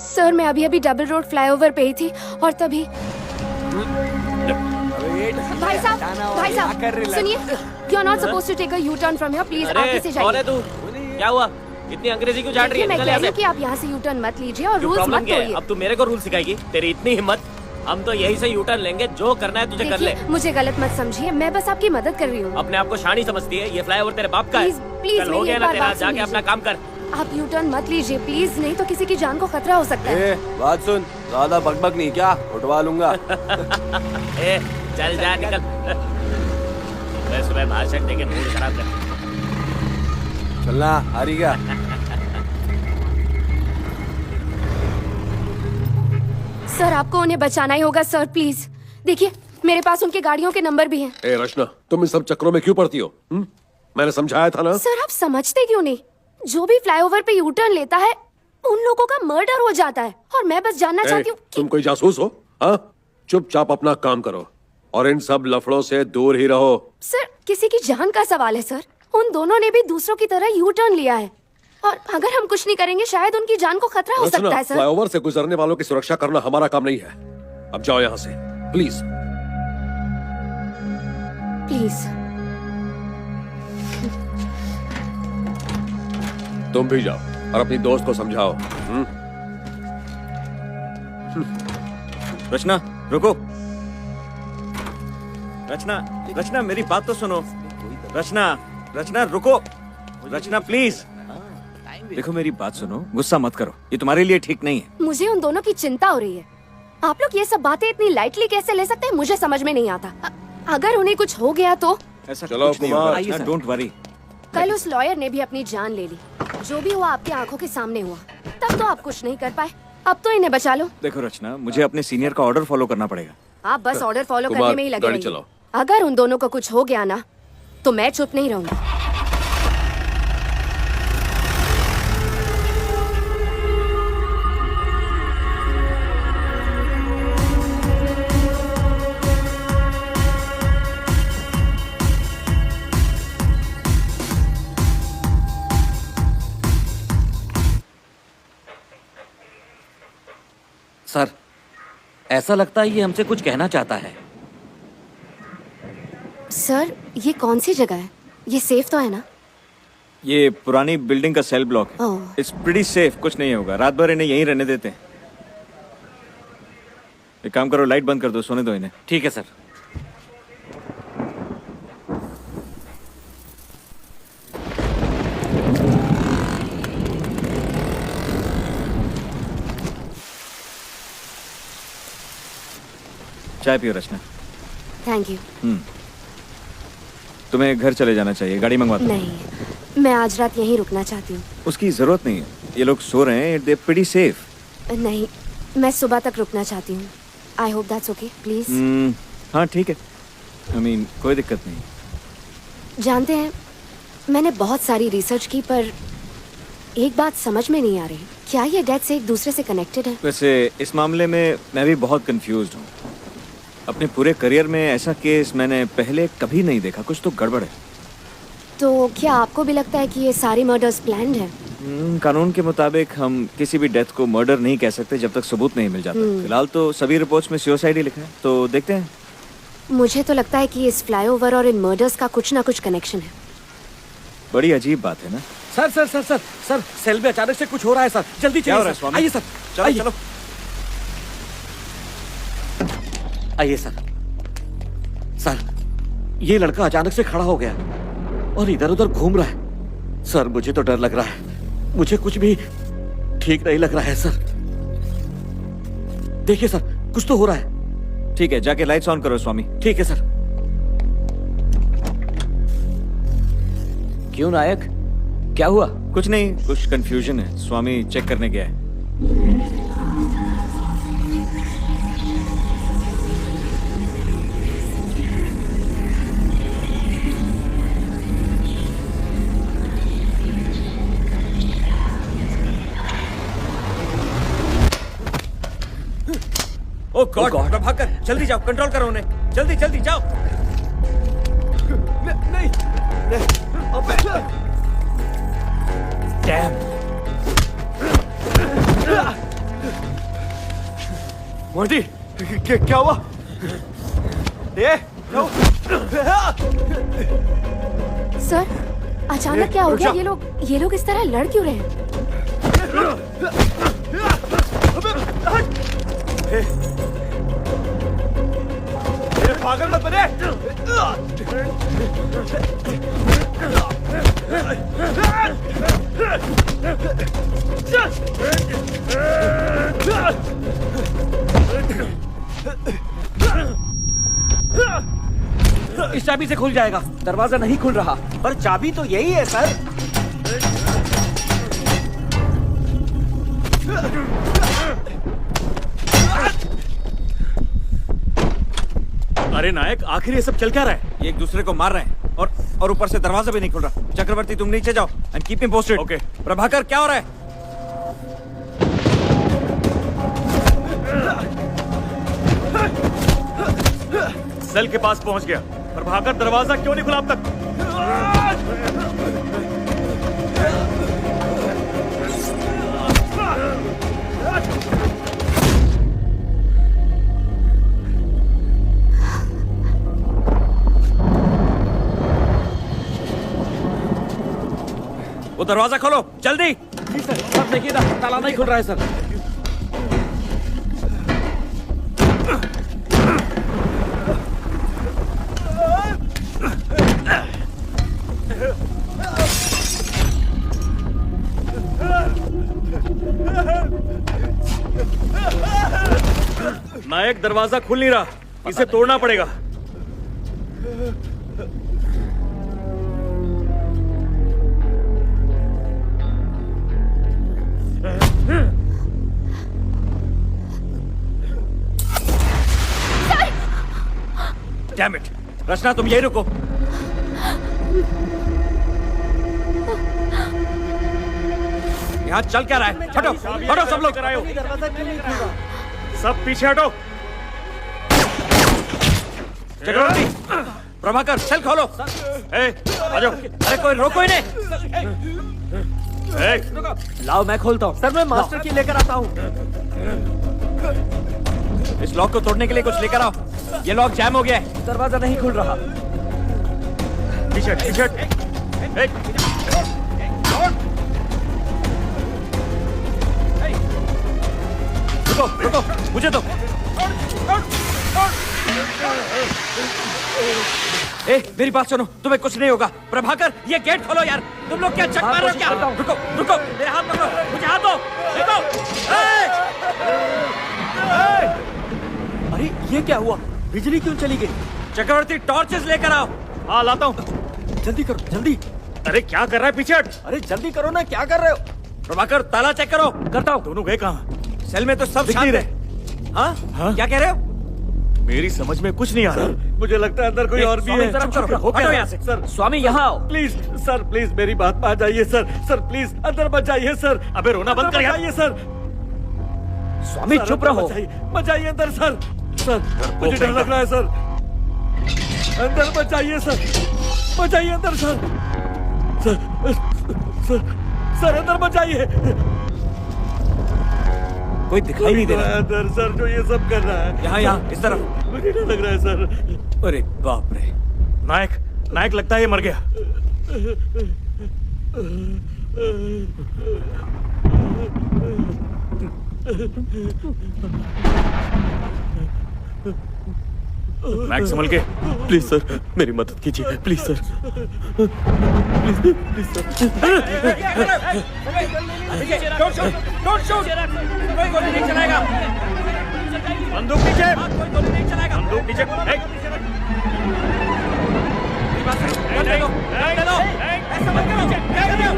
Sir मैं अभी अभी डबल रोड फ्लाईओवर पे ही थी और तभी भाई साहब सुनिए, you are not supposed to take a U turn from here, please आगे से जाइए। कौन है तू? क्या हुआ? इतनी अंग्रेजी क्यों झाड़ रही है? मैं निकल कह यहाँ रही से। हूँ कि आप यहाँ से यू टर्न मत लीजिए और क्यों रूल्स प्रॉब्लम मत क्या है? तोड़िए। अब तू मेरे को रूल सिखाएगी? तेरी इतनी हिम्मत? हम तो यही से यू टर्न लेंगे, जो करना है तुझे कर ले। देखिए, मुझे गलत मत समझिए, मैं बस आपकी मदद कर रही हूँ। अपने आप को शानी समझती है? ये फ्लाईओवर तेरे बाप का है। प्लीज चल हो गया ना तेरा, जाके अपना काम कर। आप यू टर्न मत लीजिए प्लीज, नहीं तो किसी की जान को खतरा हो सकता है। बात सुन, ज्यादा बकबक नहीं, क्या उठवा लूंगा। ए, चल जा निकल। मैं सुबह भाषण देके मूड खराब कर। चलना हारी गया। सर आपको उन्हें बचाना ही होगा सर, प्लीज देखिए मेरे पास उनकी गाड़ियों के नंबर भी हैं। ए रचना, तुम इन सब चक्करों में क्यों पड़ती हो? मैंने समझाया था ना। सर आप समझते क्यों नहीं? जो भी फ्लाईओवर पे यू टर्न लेता है उन लोगों का मर्डर हो जाता है और मैं बस जानना चाहती हूँ तुम कोई जासूस हो? हाँ, चुपचाप अपना काम करो और इन सब लफड़ों से दूर ही रहो। सर किसी की जान का सवाल है सर, उन दोनों ने भी दूसरों की तरह यू टर्न लिया है और अगर हम कुछ नहीं करेंगे शायद उनकी जान को खतरा हो सकता है सर। फ्लाईओवर से गुजरने वालों की सुरक्षा करना हमारा काम नहीं है। अब जाओ यहाँ से प्लीज। प्लीज तुम भी जाओ और अपनी दोस्त को समझाओ। रचना रुको। रचना, रचना मेरी बात तो सुनो। रचना, रचना रुको। रचना प्लीज देखो मेरी बात सुनो, गुस्सा मत करो, ये तुम्हारे लिए ठीक नहीं है। मुझे उन दोनों की चिंता हो रही है। आप लोग ये सब बातें इतनी लाइटली कैसे ले सकते हैं, मुझे समझ में नहीं आता। अगर उन्हें कुछ हो गया तो? ऐसा चलो कुछ नहीं कुमार, होगा, रचना, डोंट वरी। कल उस लॉयर ने भी अपनी जान ले ली, जो भी हुआ आपकी आंखों के सामने हुआ। तब तो आप कुछ नहीं कर पाए, अब तो इन्हें बचा लो। देखो रचना, मुझे अपने सीनियर का ऑर्डर फॉलो करना पड़ेगा। आप बस ऑर्डर फॉलो कुमार, करने में ही लगे गाड़ी रहिए। चलाओ। अगर उन दोनों को कुछ हो गया ना तो मैं चुप नहीं रहूंगी। सर, ऐसा लगता है ये हमसे कुछ कहना चाहता है। सर ये कौन सी जगह है? ये सेफ तो है ना? ये पुरानी बिल्डिंग का सेल ब्लॉक है। ओह। इट्स प्रीटी सेफ, कुछ नहीं होगा। रात भर इन्हें यहीं रहने देते हैं। एक काम करो, लाइट बंद कर दो, सोने दो इन्हें। ठीक है सर। चाय पियो रचना। Thank you. तुम्हें घर चले जाना चाहिए, गाड़ी मंगवाता हूं। नहीं, मैं आज रात यहीं रुकना चाहती हूँ। उसकी जरूरत नहीं है, ये लोग सो रहे हैं, दे प्रीटी सेफ। नहीं, मैं सुबह तक रुकना चाहती हूँ। I hope that's okay please. हाँ ठीक है, आई मीन कोई दिक्कत नहीं। जानते हैं मैंने बहुत सारी रिसर्च की पर एक बात समझ में नहीं आ रही, क्या ये डेथ से एक दूसरे से कनेक्टेड है? वैसे इस मामले में मैं भी बहुत कंफ्यूज्ड हूँ। अपने पूरे करियर में ऐसा केस मैंने पहले कभी नहीं देखा, कुछ तो गड़बड़ है। तो क्या आपको भी लगता है कि ये सारी मर्डर्स प्लान्ड है? कानून के मुताबिक हम किसी भी डेथ को मर्डर नहीं कह सकते जब तक सबूत नहीं मिल जाता। फिलहाल तो सभी रिपोर्ट्स में सुसाइड ही लिखा है, तो देखते हैं। मुझे तो लगता है कि इस फ्लाईओवर और इन मर्डर्स का कुछ ना कुछ कनेक्शन है। बड़ी अजीब बात है ना। Sir sir sir sir sir, cell में अचानक से कुछ हो रहा है सर, जल्दी क्या हो चलिए रहा है सर। स्वामी? आइए सर, चलो आइए। चलो। आइए सर। सर, ये लड़का अचानक से खड़ा हो गया और इधर उधर घूम रहा है। सर मुझे तो डर लग रहा है, मुझे कुछ भी ठीक नहीं लग रहा है सर। देखिए सर, कुछ तो हो रहा है। ठीक है, जाके लाइट्स ऑन करो स्वामी। ठीक है सर। क्यों नायक, क्या हुआ? कुछ नहीं, कुछ कंफ्यूजन है। स्वामी चेक करने गया है। ओ गॉड, प्रभाकर जल्दी जाओ, कंट्रोल करो उन्हें, जल्दी जल्दी जाओ। नहीं, डैम। मोंटी क्या हुआ? ये सर अचानक क्या हो गया? ये लोग इस तरह लड़ क्यों रहे हैं? पागल मत बने। इस चाबी से खुल जाएगा। दरवाजा नहीं खुल रहा। पर चाबी तो यही है सर। अरे नायक, आखिर ये सब चल क्या रहा है? ये एक दूसरे को मार रहे हैं और ऊपर से दरवाजा भी नहीं खुल रहा। चक्रवर्ती तुम नीचे जाओ and keep me posted. Okay. Prabhakar क्या हो रहा है? सेल के पास पहुंच गया। प्रभाकर दरवाजा क्यों नहीं खुला अब तक? वो दरवाजा खोलो जल्दी। जी सर। सर देखिए ना, ताला नहीं खुल रहा है सर। नायक, दरवाजा खुल नहीं रहा, इसे तोड़ना पड़ेगा। Damn it. रचना तुम यही रुको। यहाँ चल क्या रहा है? हटो हटो सब लोग। सब पीछे हटो। चक्रवर्ती, प्रभाकर सेल खोलो। आ जाओ। अरे कोई रोको ही नहीं। लाओ मैं खोलता हूँ। सर मैं मास्टर की लेकर आता हूँ। इस लॉक को तोड़ने के लिए कुछ लेकर आओ। ये लॉक जैम हो गया है। दरवाजा नहीं खुल रहा। पीछे पीछे हट। रुको रुको, मुझे दो। मेरी बात सुनो, तुम्हें कुछ नहीं होगा। प्रभाकर ये गेट खोलो यार। तुम लोग क्या चक मार रहे हो क्या? रुको रुको, मेरे हाथ पकड़ो, मुझे हाथ दो। देखो। अरे ये क्या हुआ? बिजली क्यों चली गई? चक्रवर्ती टॉर्चेस लेकर आओ। हाँ लाता हूँ। जल्दी करो जल्दी। अरे क्या कर रहा है? पीछे हट। अरे जल्दी करो ना, क्या कर रहे हो? प्रभाकर ताला चेक करो। करता हूँ। दोनों गए कहाँ? सेल में तो सब दिख नहीं शांत है। हाँ? क्या कह रहे हो? मेरी समझ में कुछ नहीं आ रहा। मुझे लगता है अंदर कोई और भी है। हटो यहाँ से। सर स्वामी यहाँ आओ प्लीज। सर प्लीज मेरी बात मान जाइए सर। सर प्लीज अंदर मत जाइए सर। अबे रोना बंद कर यार। सर स्वामी चुप रहो। मत जाइए अंदर सर। सर मुझे डर लग रहा है सर। अंदर मत जाइए सर। मत जाइए अंदर सर। सर अंदर मत जाइए। कोई दिखाई नहीं दे रहा अंदर सर जो ये सब कर रहा है। यहाँ इस तरफ। मुझे डर लग रहा है सर। अरे बाप रे। नायक, नायक लगता है ये मर गया। नायक संभल के। प्लीज सर मेरी मदद कीजिए प्लीज सर। Please sir. कोई गोली नहीं चलाएगा। बंदूक नीचे। कोई गोली नहीं चलाएगा। बंदूक नीचे। दे दो। ऐसा मत करो। क्या कर रहे हो?